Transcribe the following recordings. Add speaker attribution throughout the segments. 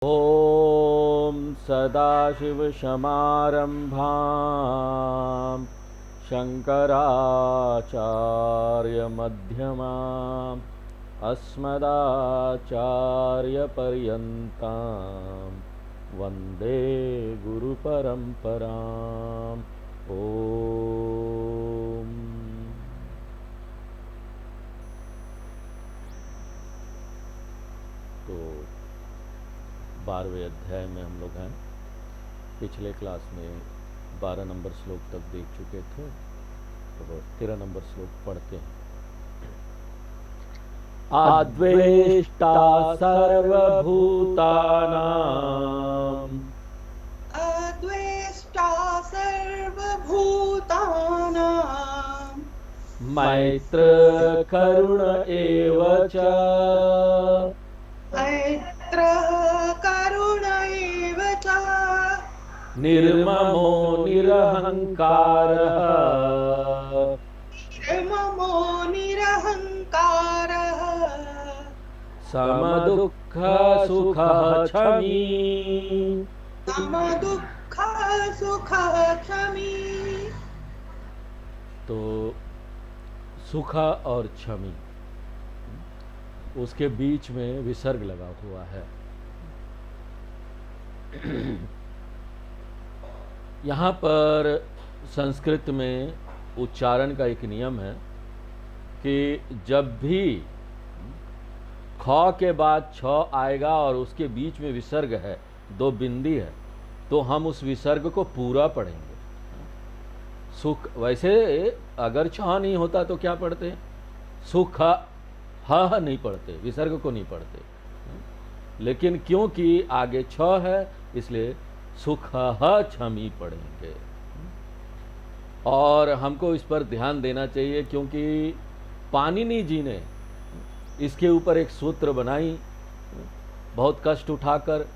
Speaker 1: ॐ सदाशिवसमारम्भां शङ्कराचार्यमध्यमाम् अस्मदाचार्यपर्यन्तां वन्दे गुरुपरम्पराम्। ॐ तो 12वें अध्याय में हम लोग हैं। पिछले क्लास में 12 नंबर श्लोक तक देख चुके थे, तो 13 नंबर श्लोक पढ़ते हैं। अद्वेष्टा सर्वभूतानां
Speaker 2: अद्वेष्टा सर्वभूतानां
Speaker 1: मैत्र करुण एव च
Speaker 2: मैत्रः करुण एव च
Speaker 1: निर्ममो निरहङ्कारः
Speaker 2: निर्ममो निरहङ्कारः
Speaker 1: समदुःख सुखः क्षमी।
Speaker 2: समदुःखः सुखः क्षमी।
Speaker 1: तो सुख और क्षमी, उसके बीच में विसर्ग लगा हुआ है। यहाँ पर संस्कृत में उच्चारण का एक नियम है कि जब भी ख के बाद छ आएगा और उसके बीच में विसर्ग है, दो बिंदी है, तो हम उस विसर्ग को पूरा पढ़ेंगे। सुख, वैसे अगर छ नहीं होता तो क्या पढ़ते हैं? सुख ह नहीं पढ़ते, विसर्ग को नहीं पढ़ते, लेकिन क्योंकि आगे छ है इसलिए सुख क्षमी पढ़ेंगे। और हमको इस पर ध्यान देना चाहिए क्योंकि पाणिनि जी ने इसके ऊपर एक सूत्र बनाई बहुत कष्ट उठाकर,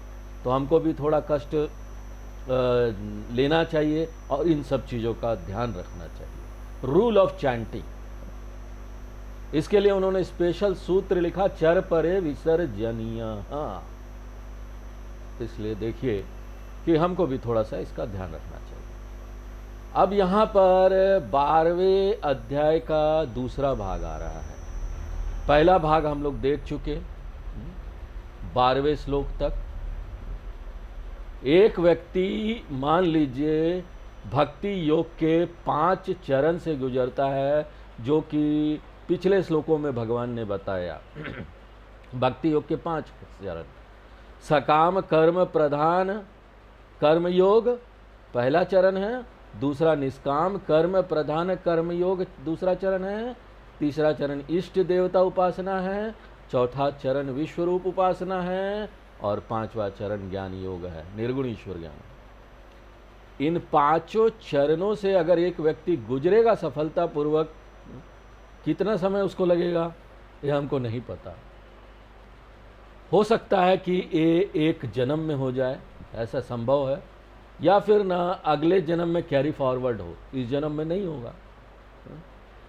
Speaker 1: तो हमको भी थोड़ा कष्ट लेना चाहिए और इन सब चीज़ों का ध्यान रखना चाहिए। रूल ऑफ चैंटिंग, इसके लिए उन्होंने स्पेशल सूत्र लिखा, चर परे विसर्जनीय। इसलिए देखिए कि हमको भी थोड़ा सा इसका ध्यान रखना चाहिए। अब यहाँ पर 12वें अध्याय का दूसरा भाग आ रहा है। पहला भाग हम लोग देख चुके 12वें श्लोक तक। एक व्यक्ति मान लीजिए भक्ति योग के 5 चरण से गुजरता है, जो कि पिछले श्लोकों में भगवान ने बताया। भक्ति योग के 5 चरण। सकाम कर्म प्रधान कर्म योग पहला चरण है, दूसरा निष्काम कर्म प्रधान कर्म योग दूसरा चरण है, तीसरा चरण इष्ट देवता उपासना है, चौथा चरण विश्वरूप उपासना है और 5वां चरण ज्ञान योग है, निर्गुण ईश्वर ज्ञान। इन 5 चरणों से अगर एक व्यक्ति गुजरेगा सफलतापूर्वक, कितना समय उसको लगेगा ये हमको नहीं पता। हो सकता है कि ये एक जन्म में हो जाए, ऐसा संभव है, या फिर ना अगले जन्म में कैरी फॉरवर्ड हो, इस जन्म में नहीं होगा,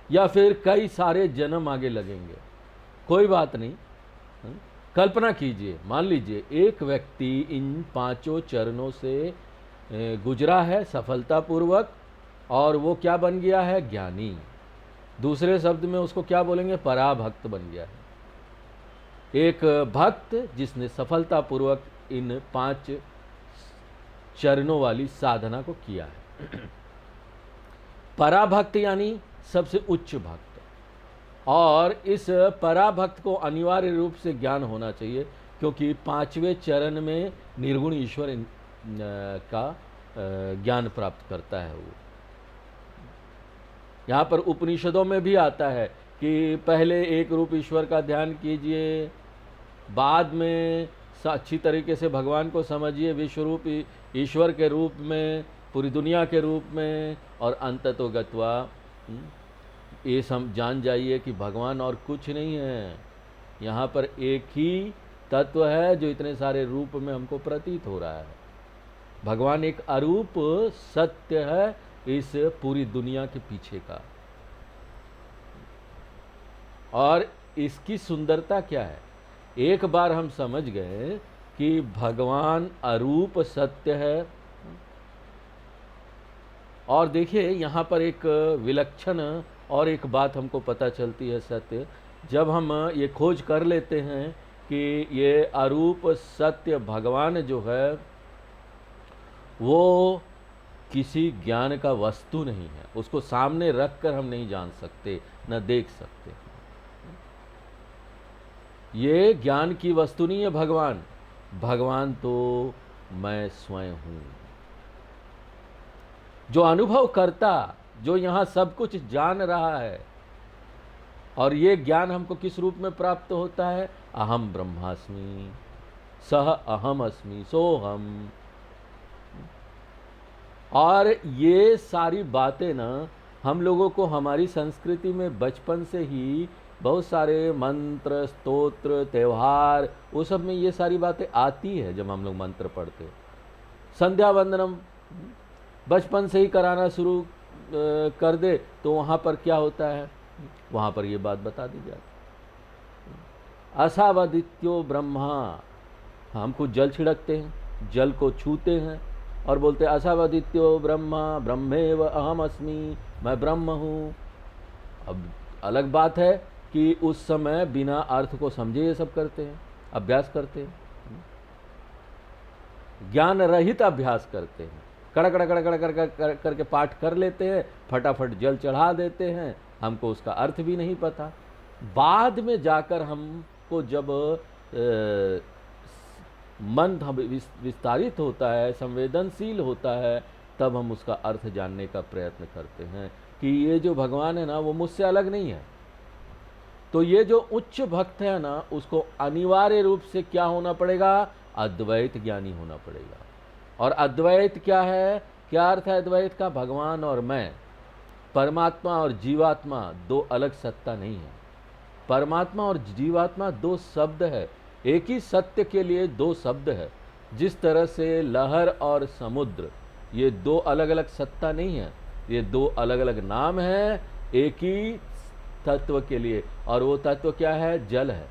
Speaker 1: या फिर कई सारे जन्म आगे लगेंगे। कोई बात नहीं। कल्पना कीजिए, मान लीजिए एक व्यक्ति इन 5 चरणों से गुजरा है सफलतापूर्वक और वो क्या बन गया है? ज्ञानी। दूसरे शब्द में उसको क्या बोलेंगे? पराभक्त बन गया है। एक भक्त जिसने सफलतापूर्वक इन 5 चरणों वाली साधना को किया है। पराभक्त यानी सबसे उच्च भक्त। और इस पराभक्त को अनिवार्य रूप से ज्ञान होना चाहिए, क्योंकि 5वें चरण में निर्गुण ईश्वर का ज्ञान प्राप्त करता है। वो यहाँ पर उपनिषदों में भी आता है कि पहले एक रूप ईश्वर का ध्यान कीजिए, बाद में अच्छी तरीके से भगवान को समझिए विश्वरूप ईश्वर के रूप में, पूरी दुनिया के रूप में, और अंततो गत्वा ये जान जाइए कि भगवान और कुछ नहीं है, यहाँ पर एक ही तत्व है जो इतने सारे रूप में हमको प्रतीत हो रहा है। भगवान एक अरूप सत्य है इस पूरी दुनिया के पीछे का। और इसकी सुंदरता क्या है? एक बार हम समझ गए कि भगवान अरूप सत्य है। और देखिए यहाँ पर एक विलक्षण और एक बात हमको पता चलती है सत्य, जब हम ये खोज कर लेते हैं कि ये अरूप सत्य भगवान जो है वो किसी ज्ञान का वस्तु नहीं है, उसको सामने रख कर हम नहीं जान सकते न देख सकते। ये ज्ञान की वस्तु नहीं है भगवान, भगवान तो मैं स्वयं हूँ। जो अनुभव करता, जो यहाँ सब कुछ जान रहा है, और ये ज्ञान हमको किस रूप में प्राप्त होता है? अहम ब्रह्मास्मि, सह अहम अस्मि, सोहम। और ये सारी बातें ना हम लोगों को हमारी संस्कृति में बचपन से ही बहुत सारे मंत्र, स्तोत्र, त्यौहार, वो सब में ये सारी बातें आती है। जब हम लोग मंत्र पढ़ते, संध्या वंदनम बचपन से ही कराना शुरू कर दे तो वहाँ पर क्या होता है? वहाँ पर ये बात बता दी जाती, असावदित्यो ब्रह्मा। हम कुछ जल छिड़कते हैं, जल को छूते हैं और बोलते हैं असावदित्यो ब्रह्मा ब्रह्मेव अहम अस्मि, मैं ब्रह्म हूँ। अब अलग बात है कि उस समय बिना अर्थ को समझे ये सब करते हैं, अभ्यास करते हैं, ज्ञान रहित अभ्यास करते हैं, कड़ कड़ कड़ कड़ कर करके पाठ कर लेते हैं, फटाफट जल चढ़ा देते हैं, हमको उसका अर्थ भी नहीं पता। बाद में जाकर हमको जब मन विस्तारित होता है, संवेदनशील होता है, तब हम उसका अर्थ जानने का प्रयत्न करते हैं कि ये जो भगवान है ना वो मुझसे अलग नहीं है। तो ये जो उच्च भक्त है ना, उसको अनिवार्य रूप से क्या होना पड़ेगा? अद्वैत ज्ञानी होना पड़ेगा। और अद्वैत क्या है? क्या अर्थ है अद्वैत का? भगवान और मैं, परमात्मा और जीवात्मा दो अलग सत्ता नहीं है। परमात्मा और जीवात्मा दो शब्द है, एक ही सत्य के लिए दो शब्द है। जिस तरह से लहर और समुद्र ये दो अलग अलग सत्ता नहीं है, ये दो अलग अलग नाम है एक ही तत्व के लिए, और वो तत्व क्या है? जल है।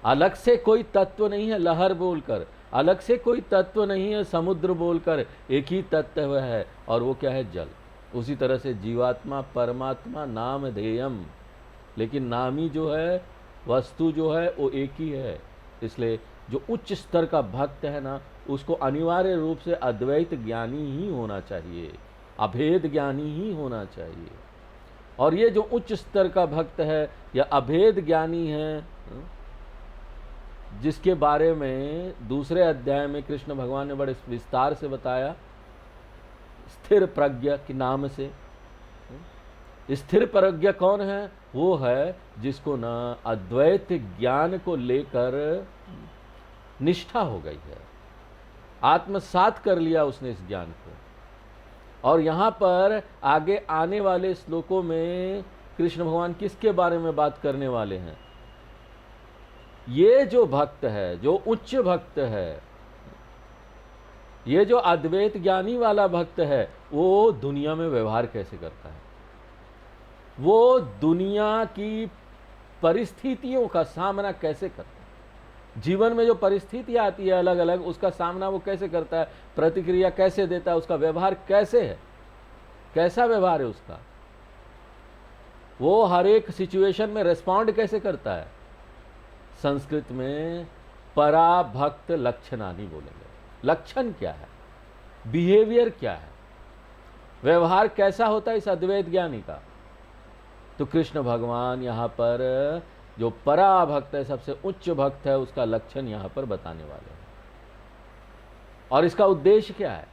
Speaker 1: अलग से कोई तत्व नहीं है लहर बोलकर, अलग से कोई तत्व नहीं है समुद्र बोलकर, एक ही तत्व है और वो क्या है? जल। उसी तरह से जीवात्मा परमात्मा नाम ध्येयम, लेकिन नामी जो है, वस्तु जो है वो एक ही है। इसलिए जो उच्च स्तर का भक्त है ना, उसको अनिवार्य रूप से अद्वैत ज्ञानी ही होना चाहिए, अभेद ज्ञानी ही होना चाहिए। और ये जो उच्च स्तर का भक्त है या अभेद ज्ञानी है, जिसके बारे में दूसरे अध्याय में कृष्ण भगवान ने बड़े विस्तार से बताया, स्थिर प्रज्ञ के नाम से। स्थिर प्रज्ञ कौन है? वो है जिसको ना अद्वैत ज्ञान को लेकर निष्ठा हो गई है, आत्मसात कर लिया उसने इस ज्ञान को। और यहाँ पर आगे आने वाले श्लोकों में कृष्ण भगवान किसके बारे में बात करने वाले हैं? ये जो भक्त है, जो उच्च भक्त है, ये जो अद्वैत ज्ञानी वाला भक्त है, वो दुनिया में व्यवहार कैसे करता है, वो दुनिया की परिस्थितियों का सामना कैसे करता है, जीवन में जो परिस्थितियाँ आती है अलग अलग, उसका सामना वो कैसे करता है, प्रतिक्रिया कैसे देता है, उसका व्यवहार कैसे है, कैसा व्यवहार है उसका, वो हर एक सिचुएशन में रिस्पॉन्ड कैसे करता है। संस्कृत में पराभक्त लक्षणानि बोलेंगे। लक्षण क्या है, बिहेवियर क्या है, व्यवहार कैसा होता है इस अद्वैत ज्ञानी का। तो कृष्ण भगवान यहाँ पर जो पराभक्त है, सबसे उच्च भक्त है, उसका लक्षण यहाँ पर बताने वाले हैं। और इसका उद्देश्य क्या है,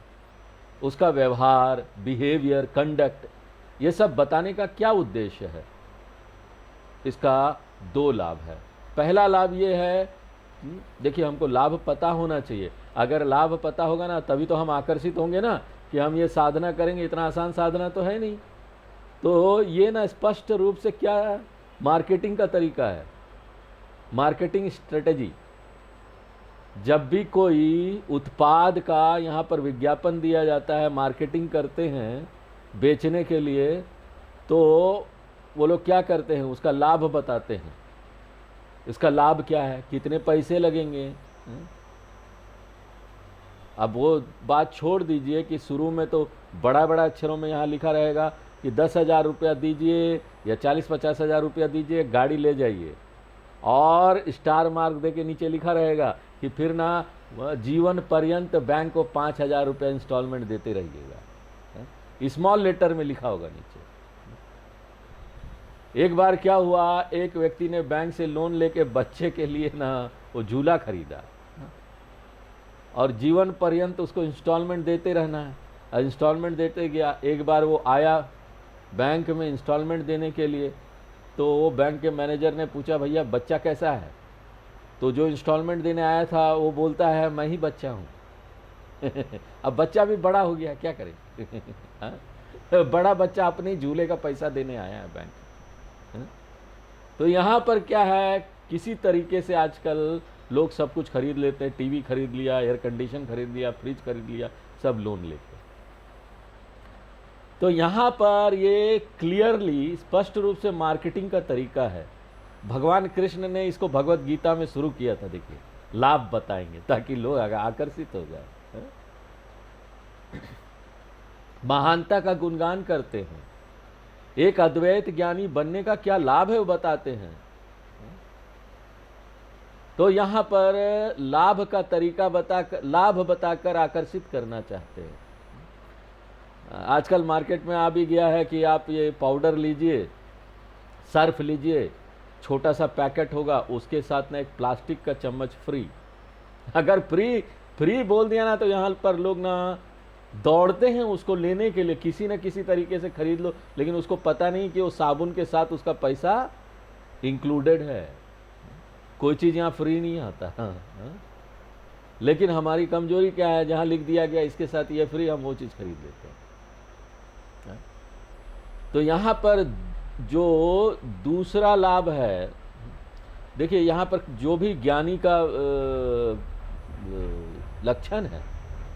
Speaker 1: उसका व्यवहार, बिहेवियर, कंडक्ट, ये सब बताने का क्या उद्देश्य है। इसका दो लाभ है। पहला लाभ ये है, देखिए हमको लाभ पता होना चाहिए। अगर लाभ पता होगा ना, तभी तो हम आकर्षित होंगे ना कि हम ये साधना करेंगे। इतना आसान साधना तो है नहीं। तो ये ना स्पष्ट रूप से क्या है, मार्केटिंग का तरीका है, मार्केटिंग स्ट्रेटजी। जब भी कोई उत्पाद का यहाँ पर विज्ञापन दिया जाता है, मार्केटिंग करते हैं बेचने के लिए, तो वो लोग क्या करते हैं, उसका लाभ बताते हैं। इसका लाभ क्या है, कितने पैसे लगेंगे, अब वो बात छोड़ दीजिए कि शुरू में तो बड़ा बड़ा अक्षरों में यहाँ लिखा रहेगा कि 10,000 रुपया दीजिए या 40-50 हज़ार रुपया दीजिए, गाड़ी ले जाइए, और स्टार मार्क दे के नीचे लिखा रहेगा कि फिर ना जीवन पर्यंत बैंक को 5,000 रुपया इंस्टॉलमेंट देते रहिएगा। स्मॉल लेटर में लिखा होगा नीचे। एक बार क्या हुआ, एक व्यक्ति ने बैंक से लोन लेके बच्चे के लिए ना वो झूला खरीदा, और जीवन पर्यंत उसको इंस्टॉलमेंट देते रहना है। इंस्टॉलमेंट देते गया। एक बार वो आया बैंक में इंस्टॉलमेंट देने के लिए, तो वो बैंक के मैनेजर ने पूछा, भैया बच्चा कैसा है? तो जो इंस्टॉलमेंट देने आया था वो बोलता है, मैं ही बच्चा हूँ। अब बच्चा भी बड़ा हो गया, क्या करें? बड़ा बच्चा अपने झूले का पैसा देने आया है बैंक। तो यहाँ पर क्या है, किसी तरीके से आजकल लोग सब कुछ खरीद लेते हैं। टीवी खरीद लिया, एयर कंडीशन खरीद लिया, फ्रिज खरीद लिया, सब लोन लेते। तो यहाँ पर ये क्लियरली स्पष्ट रूप से मार्केटिंग का तरीका है। भगवान कृष्ण ने इसको भगवत गीता में शुरू किया था। देखिए, लाभ बताएंगे ताकि लोग आकर्षित हो जाए, महानता का गुणगान करते हैं। एक अद्वैत ज्ञानी बनने का क्या लाभ है वो बताते हैं। तो यहाँ पर लाभ का तरीका लाभ बताकर आकर्षित करना चाहते हैं। आजकल मार्केट में आ भी गया है कि आप ये पाउडर लीजिए, सर्फ लीजिए, छोटा सा पैकेट होगा, उसके साथ ना एक प्लास्टिक का चम्मच फ्री। अगर फ्री बोल दिया ना, तो यहाँ पर लोग ना दौड़ते हैं उसको लेने के लिए, किसी न किसी तरीके से खरीद लो। लेकिन उसको पता नहीं कि वो साबुन के साथ उसका पैसा इंक्लूडेड है। कोई चीज़ यहाँ फ्री नहीं आता। लेकिन हमारी कमजोरी क्या है, जहाँ लिख दिया गया इसके साथ ये फ्री, हम वो चीज़ खरीद लेते हैं। तो यहाँ पर जो दूसरा लाभ है, देखिए यहाँ पर जो भी ज्ञानी का लक्षण है,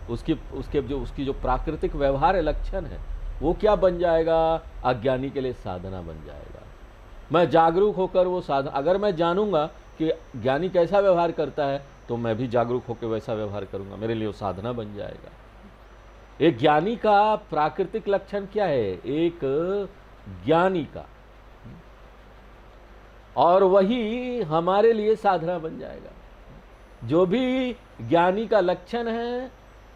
Speaker 1: उसकी जो प्राकृतिक व्यवहार है, लक्षण है, वो क्या बन जाएगा? अज्ञानी के लिए साधना बन जाएगा। मैं जागरूक होकर वो साधना, अगर मैं जानूंगा कि ज्ञानी कैसा व्यवहार करता है, तो मैं भी जागरूक होकर वैसा व्यवहार करूंगा, मेरे लिए वो साधना बन जाएगा। एक ज्ञानी का प्राकृतिक लक्षण क्या है? एक ज्ञानी का, और वही हमारे लिए साधना बन जाएगा। जो भी ज्ञानी का लक्षण है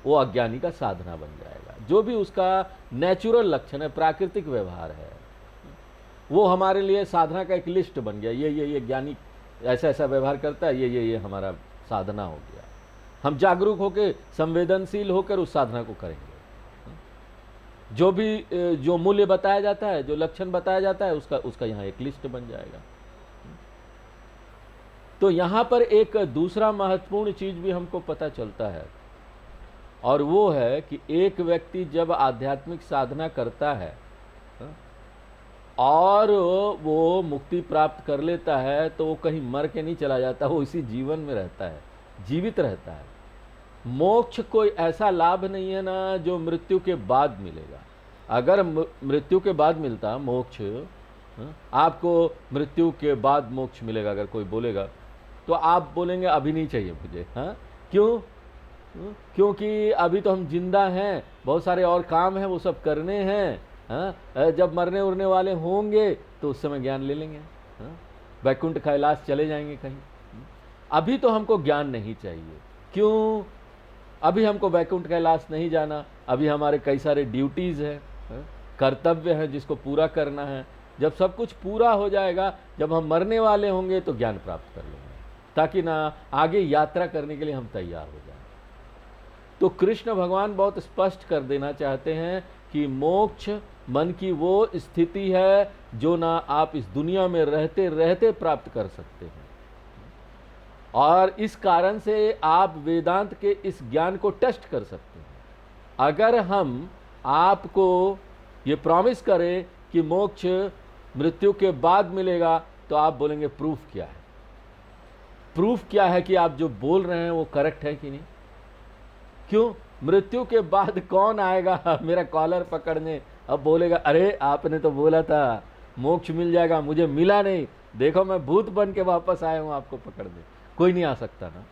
Speaker 1: वो अज्ञानी का साधना बन जाएगा। जो भी उसका नेचुरल लक्षण है, प्राकृतिक व्यवहार है, वो हमारे लिए साधना का एक लिस्ट बन गया। ये ज्ञानी ऐसा ऐसा व्यवहार करता है, ये हमारा साधना हो गया। हम जागरूक होकर, संवेदनशील होकर उस साधना को करेंगे। जो मूल्य बताया जाता है, जो लक्षण बताया जाता है, उसका यहाँ एक लिस्ट बन जाएगा। तो यहाँ पर एक दूसरा महत्वपूर्ण चीज भी हमको पता चलता है, और वो है कि एक व्यक्ति जब आध्यात्मिक साधना करता है और वो मुक्ति प्राप्त कर लेता है, तो वो कहीं मर के नहीं चला जाता, वो इसी जीवन में रहता है, जीवित रहता है। मोक्ष कोई ऐसा लाभ नहीं है ना जो मृत्यु के बाद मिलेगा। अगर मृत्यु के बाद मिलता मोक्ष, आपको मृत्यु के बाद मोक्ष मिलेगा, अगर कोई बोलेगा, तो आप बोलेंगे अभी नहीं चाहिए मुझे। क्यों? क्योंकि अभी तो हम जिंदा हैं, बहुत सारे और काम हैं, वो सब करने हैं। जब मरने उड़ने वाले होंगे तो उस समय ज्ञान ले लेंगे, वैकुंठ कैलाश चले जाएंगे कहीं। अभी तो हमको ज्ञान नहीं चाहिए। क्यों? अभी हमको वैकुंठ कैलाश नहीं जाना, अभी हमारे कई सारे ड्यूटीज़ हैं, कर्तव्य हैं जिसको पूरा करना है। जब सब कुछ पूरा हो जाएगा, जब हम मरने वाले होंगे, तो ज्ञान प्राप्त कर लेंगे, ताकि ना आगे यात्रा करने के लिए हम तैयार हो जाएं। तो कृष्ण भगवान बहुत स्पष्ट कर देना चाहते हैं कि मोक्ष मन की वो स्थिति है जो ना आप इस दुनिया में रहते रहते प्राप्त कर सकते हैं, और इस कारण से आप वेदांत के इस ज्ञान को टेस्ट कर सकते हैं। अगर हम आपको ये प्रॉमिस करें कि मोक्ष मृत्यु के बाद मिलेगा, तो आप बोलेंगे प्रूफ क्या है? प्रूफ क्या है कि आप जो बोल रहे हैं वो करेक्ट है कि नहीं? क्यों? मृत्यु के बाद कौन आएगा मेरा कॉलर पकड़ने, अब बोलेगा अरे आपने तो बोला था मोक्ष मिल जाएगा, मुझे मिला नहीं, देखो मैं भूत बन के वापस आया हूं आपको पकड़ने। कोई नहीं आ सकता ना।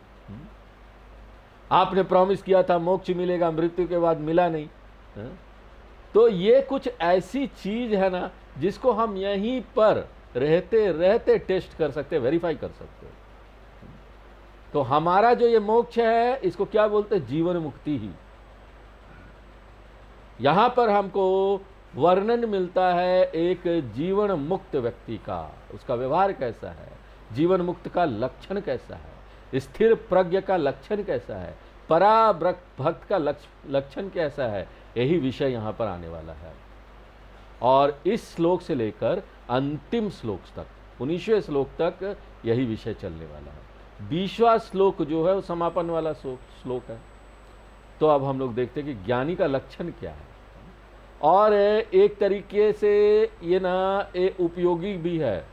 Speaker 1: आपने प्रॉमिस किया था मोक्ष मिलेगा, मृत्यु के बाद मिला नहीं। हाँ? तो ये कुछ ऐसी चीज है ना जिसको हम यहीं पर रहते रहते टेस्ट कर सकते, वेरीफाई कर सकते। तो हमारा जो ये मोक्ष है इसको क्या बोलते हैं? जीवन मुक्ति ही। यहां पर हमको वर्णन मिलता है एक जीवन मुक्त व्यक्ति का, उसका व्यवहार कैसा है, जीवन मुक्त का लक्षण कैसा है, स्थिर प्रज्ञ का लक्षण कैसा है, पराभक्त का लक्षण कैसा है, यही विषय यहां पर आने वाला है। और इस श्लोक से लेकर अंतिम श्लोक तक, 19वें श्लोक तक यही विषय चलने वाला है। 20वां श्लोक जो है वो समापन वाला श्लोक है। तो अब हम लोग देखते हैं कि ज्ञानी का लक्षण क्या है, और एक तरीके से ये ना ये उपयोगी भी है।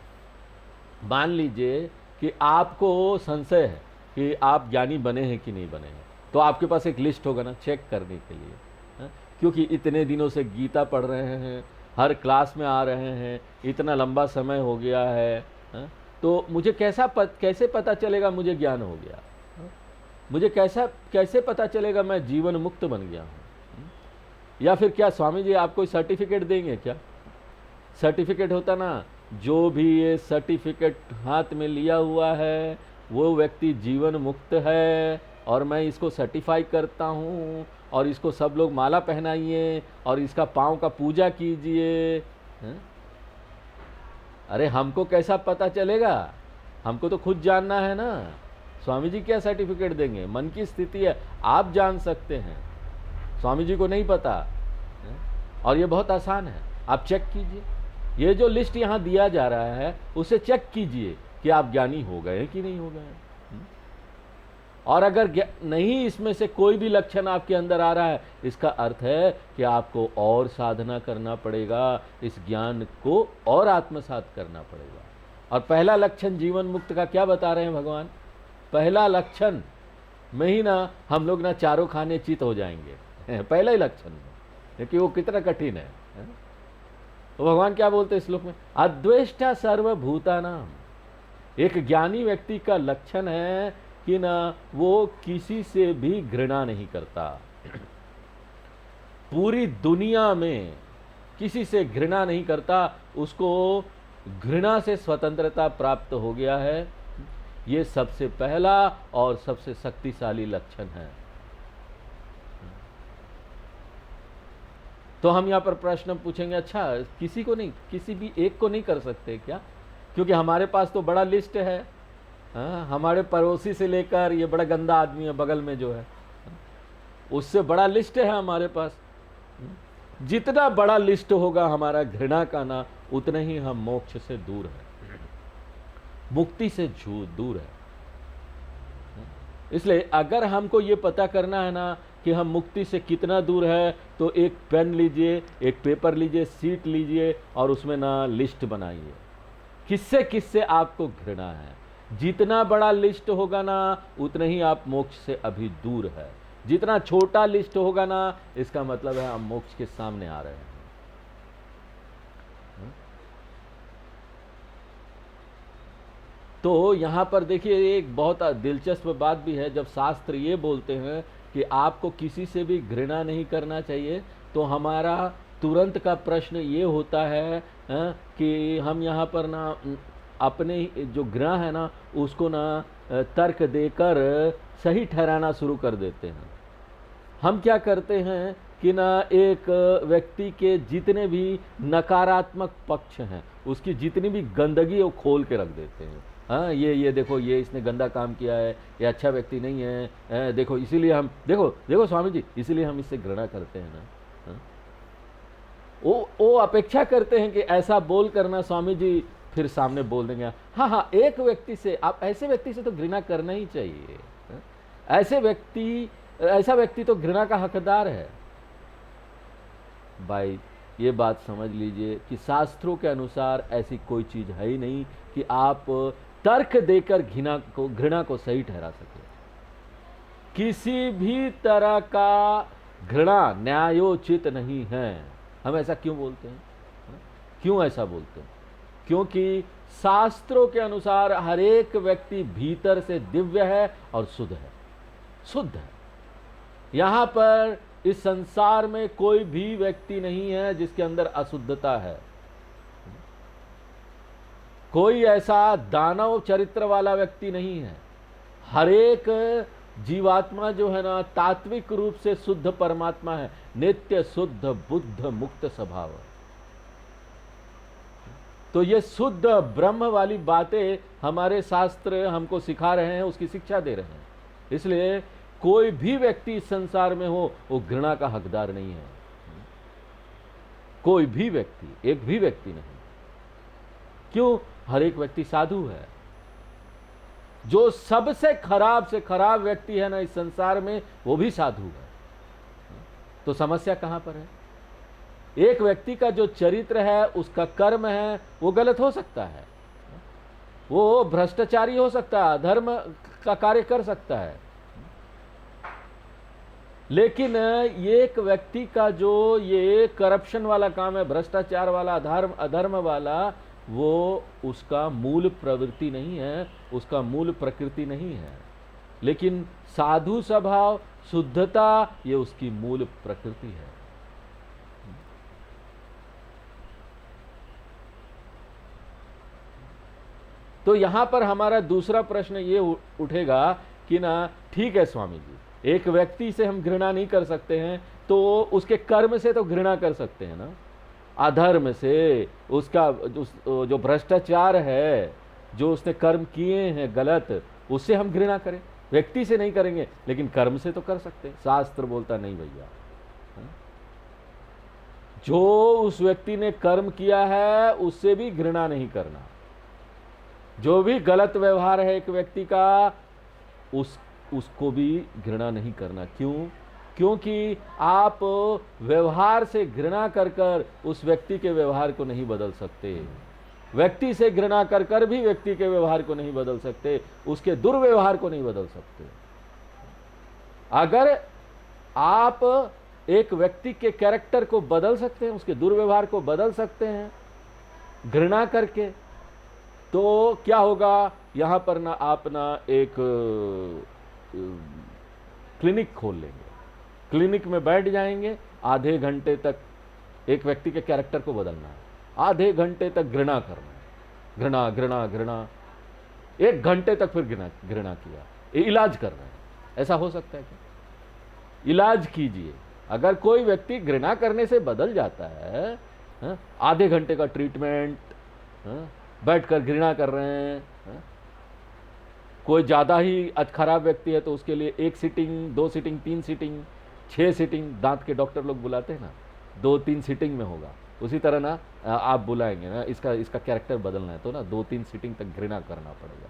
Speaker 1: मान लीजिए कि आपको संशय है कि आप ज्ञानी बने हैं कि नहीं बने हैं, तो आपके पास एक लिस्ट होगा ना चेक करने के लिए, है? क्योंकि इतने दिनों से गीता पढ़ रहे हैं, हर क्लास में आ रहे हैं, इतना लंबा समय हो गया है, तो मुझे कैसे पता चलेगा मुझे ज्ञान हो गया? मुझे कैसे पता चलेगा मैं जीवन मुक्त बन गया हूँ? या फिर क्या स्वामी जी आप कोई सर्टिफिकेट देंगे क्या? सर्टिफिकेट होता ना, जो भी ये सर्टिफिकेट हाथ में लिया हुआ है वो व्यक्ति जीवन मुक्त है, और मैं इसको सर्टिफाई करता हूँ, और इसको सब लोग माला पहनाइए और इसका पाँव का पूजा कीजिए। अरे हमको कैसा पता चलेगा? हमको तो खुद जानना है ना। स्वामी जी क्या सर्टिफिकेट देंगे? मन की स्थिति है, आप जान सकते हैं, स्वामी जी को नहीं पता। और ये बहुत आसान है, आप चेक कीजिए। ये जो लिस्ट यहाँ दिया जा रहा है उसे चेक कीजिए कि आप ज्ञानी हो गए कि नहीं हो गए। और अगर नहीं इसमें से कोई भी लक्षण आपके अंदर आ रहा है, इसका अर्थ है कि आपको और साधना करना पड़ेगा, इस ज्ञान को और आत्मसात करना पड़ेगा। और पहला लक्षण जीवन मुक्त का क्या बता रहे हैं भगवान? पहला लक्षण में ही ना हम लोग ना चारों खाने चित हो जाएंगे, पहला ही लक्षण में, क्योंकि वो कितना कठिन है। तो भगवान क्या बोलते हैं श्लोक में? अद्वेष्टा सर्वभूतानाम। एक ज्ञानी व्यक्ति का लक्षण है कि ना वो किसी से भी घृणा नहीं करता। पूरी दुनिया में किसी से घृणा नहीं करता, उसको घृणा से स्वतंत्रता प्राप्त हो गया है। ये सबसे पहला और सबसे शक्तिशाली लक्षण है। तो हम यहाँ पर प्रश्न पूछेंगे, अच्छा किसी को नहीं, किसी भी एक को नहीं कर सकते क्या? क्योंकि हमारे पास तो बड़ा लिस्ट है। हमारे पड़ोसी से लेकर ये बड़ा गंदा आदमी है बगल में जो है, उससे बड़ा लिस्ट है हमारे पास। जितना बड़ा लिस्ट होगा हमारा घृणा का ना, उतना ही हम मोक्ष से दूर है, मुक्ति से दूर है। इसलिए अगर हमको ये पता करना है ना कि हम मुक्ति से कितना दूर है, तो एक पेन लीजिए, एक पेपर लीजिए, सीट लीजिए और उसमें ना लिस्ट बनाइए किससे किससे आपको घृणा है। जितना बड़ा लिस्ट होगा ना उतना ही आप मोक्ष से अभी दूर है। जितना छोटा लिस्ट होगा ना, इसका मतलब है हम मोक्ष के सामने आ रहे हैं। तो यहां पर देखिए एक बहुत दिलचस्प बात भी है। जब शास्त्र ये बोलते हैं कि आपको किसी से भी घृणा नहीं करना चाहिए, तो हमारा तुरंत का प्रश्न ये होता है कि हम यहाँ पर ना अपने जो घृणा है ना उसको ना तर्क देकर सही ठहराना शुरू कर देते हैं। हम क्या करते हैं कि ना एक व्यक्ति के जितने भी नकारात्मक पक्ष हैं, उसकी जितनी भी गंदगी वो खोल के रख देते हैं। हाँ, ये देखो, ये इसने गंदा काम किया है, ये अच्छा व्यक्ति नहीं है, देखो इसीलिए हम देखो स्वामी जी, इसीलिए हम इससे घृणा करते हैं ना। हाँ? वो अपेक्षा करते हैं कि ऐसा बोल करना स्वामी जी फिर सामने बोल देंगे हाँ, एक व्यक्ति से, आप ऐसे व्यक्ति से तो घृणा करना ही चाहिए। हाँ? ऐसा व्यक्ति तो घृणा का हकदार है। भाई ये बात समझ लीजिए कि शास्त्रों के अनुसार ऐसी कोई चीज है ही नहीं कि आप तर्क देकर घृणा को सही ठहरा सके। किसी भी तरह का घृणा न्यायोचित नहीं है। हम ऐसा क्यों बोलते हैं? क्यों ऐसा बोलते हैं? क्योंकि शास्त्रों के अनुसार हर एक व्यक्ति भीतर से दिव्य है और शुद्ध है, शुद्ध है। यहां पर इस संसार में कोई भी व्यक्ति नहीं है जिसके अंदर अशुद्धता है। कोई ऐसा दानव चरित्र वाला व्यक्ति नहीं है। हर एक जीवात्मा जो है ना, तात्विक रूप से शुद्ध परमात्मा है, नित्य शुद्ध बुद्ध मुक्त स्वभाव। तो ये शुद्ध ब्रह्म वाली बातें हमारे शास्त्र हमको सिखा रहे हैं, उसकी शिक्षा दे रहे हैं। इसलिए कोई भी व्यक्ति इस संसार में हो वो घृणा का हकदार नहीं है। कोई भी व्यक्ति, एक भी व्यक्ति नहीं। क्यों? हर एक व्यक्ति साधु है। जो सबसे खराब से खराब व्यक्ति है ना इस संसार में, वो भी साधु है। तो समस्या कहां पर है? एक व्यक्ति का जो चरित्र है, उसका कर्म है, वो गलत हो सकता है, वो भ्रष्टाचारी हो सकता है, अधर्म का कार्य कर सकता है, लेकिन एक व्यक्ति का जो ये करप्शन वाला काम है, भ्रष्टाचार वाला, अधर्म वाला, वो उसका मूल प्रवृत्ति नहीं है, उसका मूल प्रकृति नहीं है। लेकिन साधु स्वभाव, शुद्धता, ये उसकी मूल प्रकृति है। तो यहां पर हमारा दूसरा प्रश्न ये उठेगा कि ना, ठीक है स्वामी जी, एक व्यक्ति से हम घृणा नहीं कर सकते हैं, तो उसके कर्म से तो घृणा कर सकते हैं ना, अधर्म से, उसका जो भ्रष्टाचार है, जो उसने कर्म किए हैं गलत, उससे हम घृणा करें। व्यक्ति से नहीं करेंगे, लेकिन कर्म से तो कर सकते हैं। शास्त्र बोलता नहीं भैया, जो उस व्यक्ति ने कर्म किया है उससे भी घृणा नहीं करना। जो भी गलत व्यवहार है एक व्यक्ति का, उसको भी घृणा नहीं करना। क्यों? क्योंकि आप व्यवहार से घृणा कर कर उस व्यक्ति के व्यवहार को नहीं बदल सकते। व्यक्ति से घृणा कर कर भी व्यक्ति के व्यवहार को नहीं बदल सकते, उसके दुर्व्यवहार को नहीं बदल सकते। अगर आप एक व्यक्ति के कैरेक्टर को बदल सकते हैं, उसके दुर्व्यवहार को बदल सकते हैं घृणा करके, तो क्या होगा? यहां पर ना आप ना एक क्लिनिक खोल लेंगे, क्लिनिक में बैठ जाएंगे, आधे घंटे तक एक व्यक्ति के कैरेक्टर को बदलना है, आधे घंटे तक घृणा करना है, घृणा घृणा घृणा, एक घंटे तक फिर घृणा किया, ये इलाज करना है। ऐसा हो सकता है क्या? इलाज कीजिए। अगर कोई व्यक्ति घृणा करने से बदल जाता है, आधे घंटे का ट्रीटमेंट, बैठकर घृणा कर रहे हैं, कोई ज़्यादा ही खराब व्यक्ति है तो उसके लिए 1 सीटिंग, 2 सीटिंग, 3 सीटिंग, 6 सीटिंग, दांत के डॉक्टर लोग बुलाते हैं ना, 2-3 सीटिंग में होगा। उसी तरह ना आप बुलाएंगे ना, इसका कैरेक्टर बदलना है तो ना 2-3 सीटिंग तक घृणा करना पड़ेगा।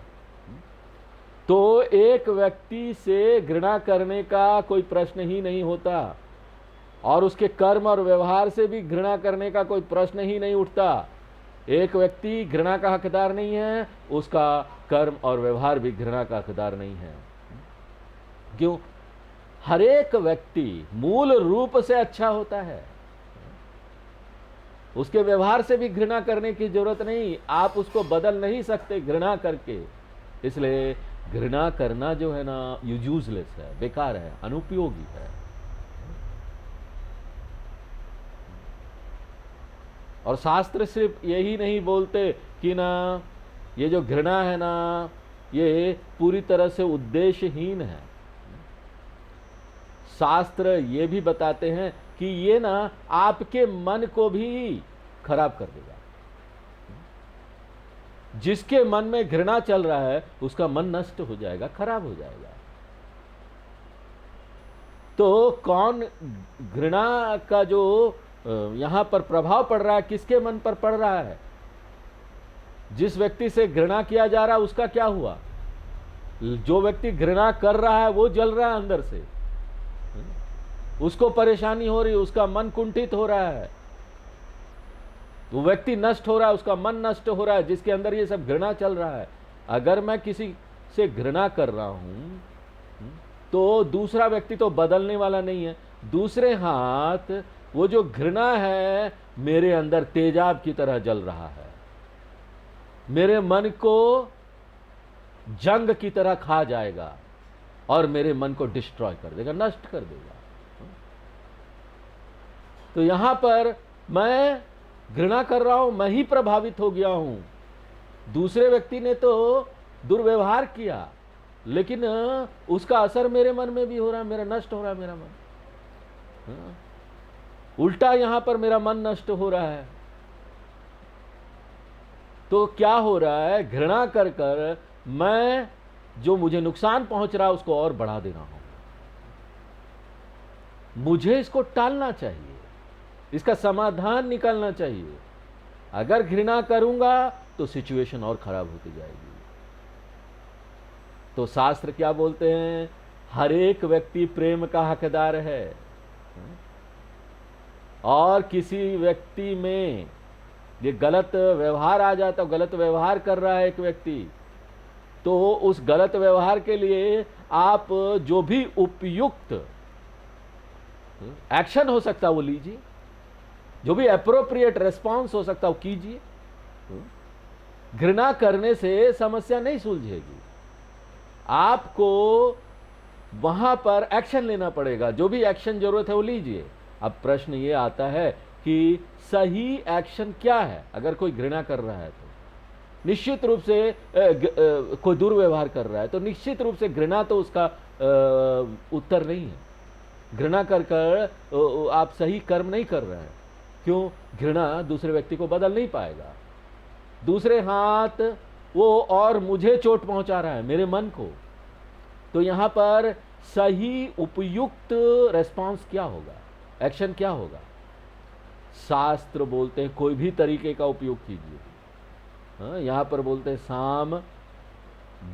Speaker 1: तो एक व्यक्ति से घृणा करने का कोई प्रश्न ही नहीं होता, और उसके कर्म और व्यवहार से भी घृणा करने का कोई प्रश्न ही नहीं उठता। एक व्यक्ति घृणा का हकदार नहीं है, उसका कर्म और व्यवहार भी घृणा का हकदार नहीं है। क्यों? हर एक व्यक्ति मूल रूप से अच्छा होता है, उसके व्यवहार से भी घृणा करने की जरूरत नहीं, आप उसको बदल नहीं सकते घृणा करके। इसलिए घृणा करना जो है ना, यूजलेस है, बेकार है, अनुपयोगी है। और शास्त्र सिर्फ यही नहीं बोलते कि ना ये जो घृणा है ना, ये पूरी तरह से उद्देश्यहीन है। शास्त्र ये भी बताते हैं कि ये ना आपके मन को भी खराब कर देगा। जिसके मन में घृणा चल रहा है उसका मन नष्ट हो जाएगा, खराब हो जाएगा। तो कौन घृणा का जो यहां पर प्रभाव पड़ रहा है, किसके मन पर पड़ रहा है? जिस व्यक्ति से घृणा किया जा रहा है उसका क्या हुआ? जो व्यक्ति घृणा कर रहा है वो जल रहा है अंदर से, उसको परेशानी हो रही है, उसका मन कुंठित हो रहा है, वो व्यक्ति नष्ट हो रहा है, उसका मन नष्ट हो रहा है, जिसके अंदर ये सब घृणा चल रहा है। अगर मैं किसी से घृणा कर रहा हूं तो दूसरा व्यक्ति तो बदलने वाला नहीं है। दूसरे हाथ वो जो घृणा है मेरे अंदर तेजाब की तरह जल रहा है, मेरे मन को जंग की तरह खा जाएगा। और मेरे मन को डिस्ट्रॉय कर देगा, नष्ट कर देगा। तो यहां पर मैं घृणा कर रहा हूं, मैं ही प्रभावित हो गया हूं। दूसरे व्यक्ति ने तो दुर्व्यवहार किया, लेकिन उसका असर मेरे मन में भी हो रहा है, मेरा नष्ट हो रहा है मेरा मन। उल्टा यहां पर मेरा मन नष्ट हो रहा है। तो क्या हो रहा है, घृणा कर कर मैं जो मुझे नुकसान पहुंच रहा है उसको और बढ़ा दे रहा हूं। मुझे इसको टालना चाहिए, इसका समाधान निकालना चाहिए। अगर घृणा करूंगा तो सिचुएशन और खराब होती जाएगी। तो शास्त्र क्या बोलते हैं, हर एक व्यक्ति प्रेम का हकदार है, और किसी व्यक्ति में ये गलत व्यवहार आ जाता, गलत व्यवहार कर रहा है एक व्यक्ति, तो उस गलत व्यवहार के लिए आप जो भी उपयुक्त एक्शन हो सकता है वो लीजिए, जो भी एप्रोप्रिएट रेस्पॉन्स हो सकता है वो कीजिए। घृणा करने से समस्या नहीं सुलझेगी, आपको वहां पर एक्शन लेना पड़ेगा, जो भी एक्शन जरूरत है वो लीजिए। अब प्रश्न ये आता है कि सही एक्शन क्या है। अगर कोई घृणा कर रहा है तो निश्चित रूप से कोई दुर्व्यवहार कर रहा है तो निश्चित रूप से घृणा तो उसका उत्तर नहीं है। घृणा कर कर आप सही कर्म नहीं कर रहे हैं। क्यों? घृणा दूसरे व्यक्ति को बदल नहीं पाएगा। दूसरे हाथ वो और मुझे चोट पहुंचा रहा है, मेरे मन को। तो यहां पर सही उपयुक्त रेस्पॉन्स क्या होगा, एक्शन क्या होगा? शास्त्र बोलते हैं कोई भी तरीके का उपयोग कीजिए। हाँ, यहां पर बोलते हैं साम,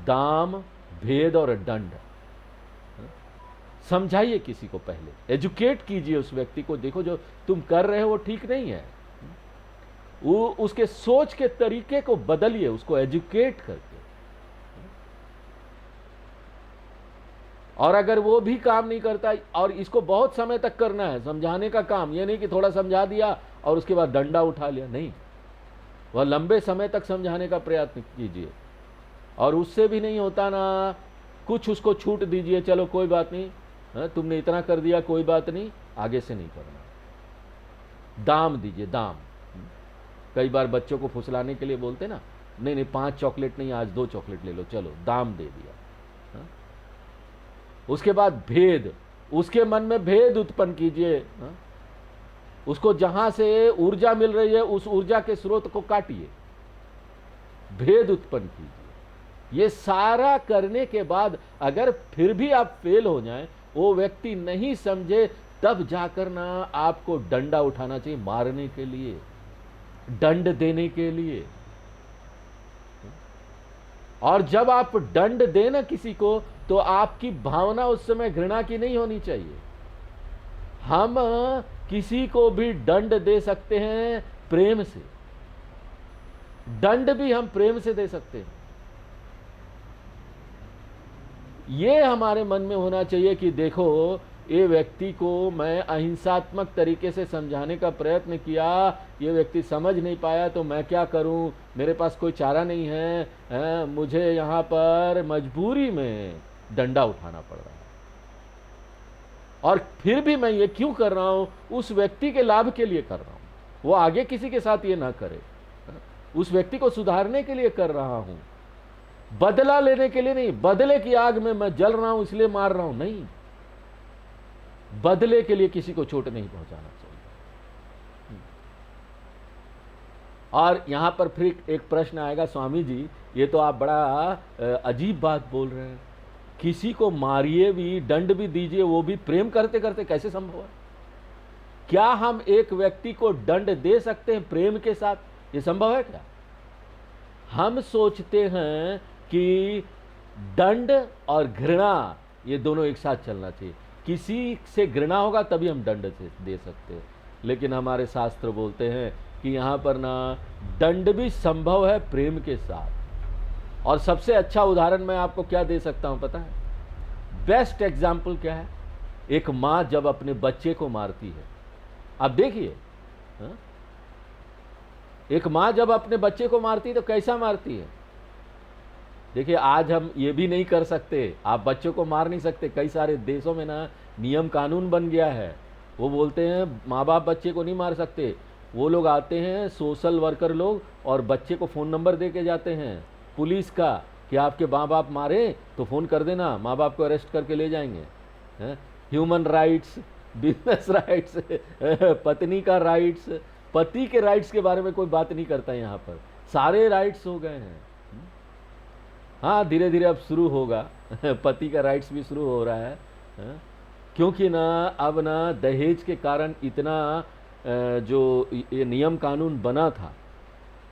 Speaker 1: दाम, भेद और दंड। समझाइए किसी को, पहले एजुकेट कीजिए उस व्यक्ति को। देखो जो तुम कर रहे हो वो ठीक नहीं है, वो उसके सोच के तरीके को बदलिए, उसको एजुकेट करके। और अगर वो भी काम नहीं करता, और इसको बहुत समय तक करना है समझाने का काम, ये नहीं कि थोड़ा समझा दिया और उसके बाद डंडा उठा लिया, नहीं, वह लंबे समय तक समझाने का प्रयत्न कीजिए। और उससे भी नहीं होता ना, कुछ उसको छूट दीजिए, चलो कोई बात नहीं, तुमने इतना कर दिया, कोई बात नहीं, आगे से नहीं करना। दाम दीजिए, दाम। कई बार बच्चों को फुसलाने के लिए बोलते ना, नहीं नहीं 5 चॉकलेट नहीं, आज 2 चॉकलेट ले लो, चलो, दाम दे दिया। उसके बाद भेद, उसके मन में भेद उत्पन्न कीजिए। उसको जहां से ऊर्जा मिल रही है उस ऊर्जा के स्रोत को काटिए, भेद उत्पन्न कीजिए। ये सारा करने के बाद अगर फिर भी आप फेल हो जाएं, वो व्यक्ति नहीं समझे, तब जाकर ना आपको डंडा उठाना चाहिए, मारने के लिए, दंड देने के लिए। और जब आप दंड देना किसी को, तो आपकी भावना उस समय घृणा की नहीं होनी चाहिए। हम किसी को भी दंड दे सकते हैं प्रेम से, दंड भी हम प्रेम से दे सकते हैं। ये हमारे मन में होना चाहिए कि देखो, ये व्यक्ति को मैं अहिंसात्मक तरीके से समझाने का प्रयत्न किया, ये व्यक्ति समझ नहीं पाया, तो मैं क्या करूं, मेरे पास कोई चारा नहीं है, मुझे यहाँ पर मजबूरी में डंडा उठाना पड़ रहा है। और फिर भी मैं ये क्यों कर रहा हूं? उस व्यक्ति के लाभ के लिए कर रहा हूं, वो आगे किसी के साथ ये ना करे, उस व्यक्ति को सुधारने के लिए कर रहा हूं, बदला लेने के लिए नहीं। बदले की आग में मैं जल रहा हूं इसलिए मार रहा हूं, नहीं, बदले के लिए किसी को चोट नहीं पहुंचाना चाहिए। और यहां पर फिर एक प्रश्न आएगा, स्वामी जी ये तो आप बड़ा अजीब बात बोल रहे हैं, किसी को मारिए भी, दंड भी दीजिए, वो भी प्रेम करते करते, कैसे संभव है? क्या हम एक व्यक्ति को दंड दे सकते हैं प्रेम के साथ? ये संभव है क्या? हम सोचते हैं कि दंड और घृणा ये दोनों एक साथ चलना चाहिए। किसी से घृणा होगा तभी हम दंड से दे सकते हैं, लेकिन हमारे शास्त्र बोलते हैं कि यहाँ पर ना दंड भी संभव है प्रेम के साथ। और सबसे अच्छा उदाहरण मैं आपको क्या दे सकता हूँ पता है? बेस्ट एग्जाम्पल क्या है? एक माँ जब अपने बच्चे को मारती है, आप देखिए, एक माँ जब अपने बच्चे को मारती है तो कैसा मारती है? देखिए आज हम ये भी नहीं कर सकते, आप बच्चों को मार नहीं सकते। कई सारे देशों में ना नियम कानून बन गया है, वो बोलते हैं माँ बाप बच्चे को नहीं मार सकते। वो लोग आते हैं सोशल वर्कर लोग और बच्चे को फ़ोन नंबर दे के जाते हैं पुलिस का कि आपके माँ बाप मारे तो फ़ोन कर देना, माँ बाप को अरेस्ट करके ले जाएंगे। ह्यूमन राइट्स, बिजनेस राइट्स, पत्नी का राइट्स, पति के राइट्स के बारे में कोई बात नहीं करता यहाँ पर, सारे राइट्स हो गए हैं। हाँ धीरे धीरे अब शुरू होगा पति का राइट्स भी शुरू हो रहा है, क्योंकि ना अब ना दहेज के कारण इतना जो ये नियम कानून बना था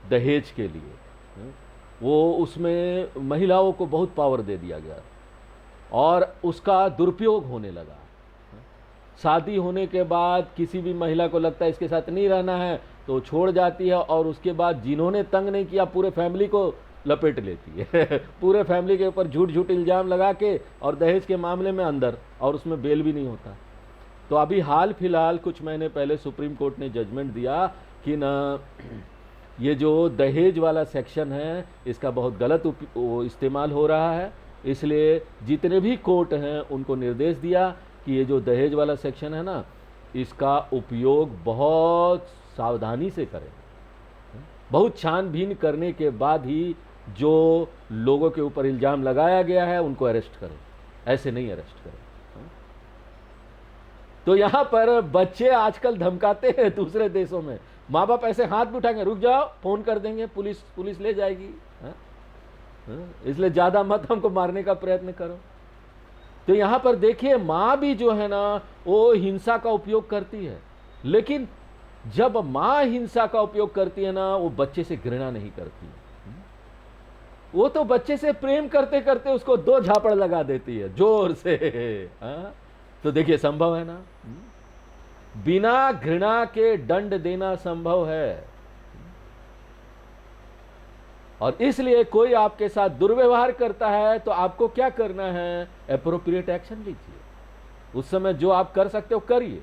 Speaker 1: दहेज के लिए, वो उसमें महिलाओं को बहुत पावर दे दिया गया और उसका दुरुपयोग होने लगा। शादी होने के बाद किसी भी महिला को लगता है इसके साथ नहीं रहना है तो छोड़ जाती है, और उसके बाद जिन्होंने तंग नहीं किया पूरे फैमिली को लपेट लेती है पूरे फैमिली के ऊपर झूठ झूठ इल्ज़ाम लगा के, और दहेज के मामले में अंदर, और उसमें बेल भी नहीं होता। तो अभी हाल फिलहाल कुछ महीने पहले सुप्रीम कोर्ट ने जजमेंट दिया कि ना ये जो दहेज वाला सेक्शन है इसका बहुत गलत इस्तेमाल हो रहा है, इसलिए जितने भी कोर्ट हैं उनको निर्देश दिया कि ये जो दहेज वाला सेक्शन है ना इसका उपयोग बहुत सावधानी से करें, बहुत छानबीन करने के बाद ही जो लोगों के ऊपर इल्ज़ाम लगाया गया है उनको अरेस्ट करें, ऐसे नहीं अरेस्ट करें। तो यहाँ पर बच्चे आजकल धमकाते हैं दूसरे देशों में, माँ बाप ऐसे हाथ भी उठाएंगे, रुक जाओ फ़ोन कर देंगे, पुलिस ले जाएगी, इसलिए ज़्यादा मत हमको मारने का प्रयत्न करो। तो यहाँ पर देखिए माँ भी जो है ना वो हिंसा का उपयोग करती है, लेकिन जब माँ हिंसा का उपयोग करती है ना वो बच्चे से घृणा नहीं करती है, वो तो बच्चे से प्रेम करते करते उसको 2 झापड़ लगा देती है जोर से। तो देखिए संभव है ना, बिना घृणा के दंड देना संभव है। और इसलिए कोई आपके साथ दुर्व्यवहार करता है तो आपको क्या करना है, एप्रोप्रिएट एक्शन लीजिए। उस समय जो आप कर सकते हो करिए,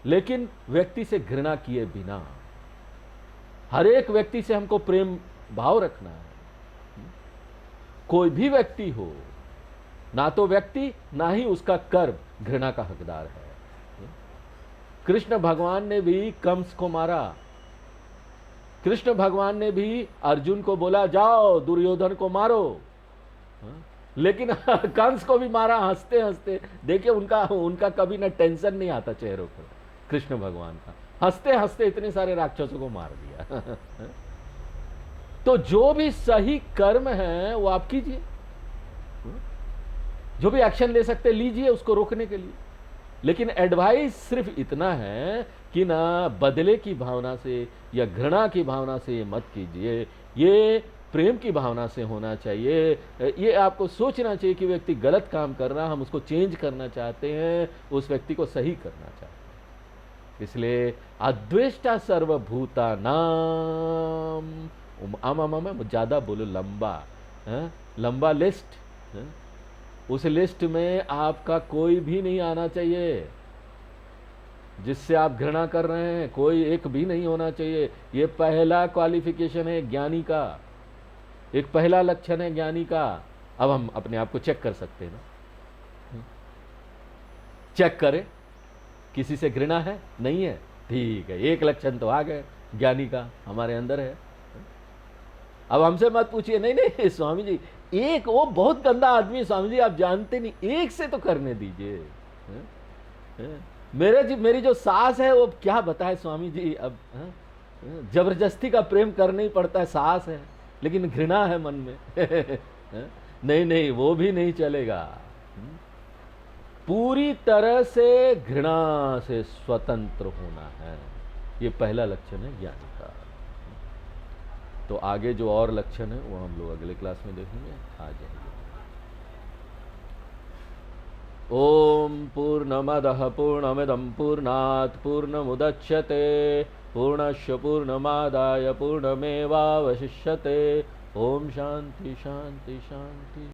Speaker 1: लेकिन व्यक्ति से घृणा किए बिना। हर एक व्यक्ति से हमको प्रेम भाव रखना है, कोई भी व्यक्ति हो, ना तो व्यक्ति ना ही उसका कर्म घृणा का हकदार है। कृष्ण भगवान ने भी कंस को मारा, कृष्ण भगवान ने भी अर्जुन को बोला जाओ दुर्योधन को मारो, लेकिन कंस को भी मारा हंसते हंसते। देखिए उनका कभी ना टेंशन नहीं आता चेहरों पर, कृष्ण भगवान का हंसते हंसते इतने सारे राक्षसों को मार दिया। तो जो भी सही कर्म है वो आप कीजिए, जो भी एक्शन ले सकते लीजिए उसको रोकने के लिए। लेकिन एडवाइस सिर्फ इतना है कि ना बदले की भावना से या घृणा की भावना से ये मत कीजिए, ये प्रेम की भावना से होना चाहिए। ये आपको सोचना चाहिए कि व्यक्ति गलत काम कर रहा, हम उसको चेंज करना चाहते हैं, उस व्यक्ति को सही करना चाहते हैं। इसलिए अद्वेष्टा सर्वभूता नाम ज़्यादा बोलो लंबा लिस्ट, उस लिस्ट में आपका कोई भी नहीं आना चाहिए, जिससे आप घृणा कर रहे हैं कोई एक भी नहीं होना चाहिए। ये पहला क्वालिफिकेशन है ज्ञानी का, एक पहला लक्षण है ज्ञानी का। अब हम अपने आप को चेक कर सकते हैं ना, चेक करें किसी से घृणा है नहीं है, ठीक है, एक लक्षण तो आ गए ज्ञानी का हमारे अंदर है। अब हमसे मत पूछिए नहीं नहीं स्वामी जी एक वो बहुत गंदा आदमी, स्वामी जी आप जानते नहीं, एक से तो करने दीजिए। मेरी जो सास है वो क्या बताए स्वामी जी, अब जबरदस्ती का प्रेम करना ही पड़ता है, सास है लेकिन घृणा है मन में। नहीं नहीं वो भी नहीं चलेगा, पूरी तरह से घृणा से स्वतंत्र होना है, ये पहला लक्षण है ज्ञानी का। तो आगे जो और लक्षण है वो हम लोग अगले क्लास में देखेंगे। आ जाएंगे। ओम पूर्णमदः पूर्णमिदं पूर्णात् पूर्णमुदच्यते पूर्णस्य पूर्णमादाय पूर्णमेवावशिष्यते। ओम शांति शांति शांति।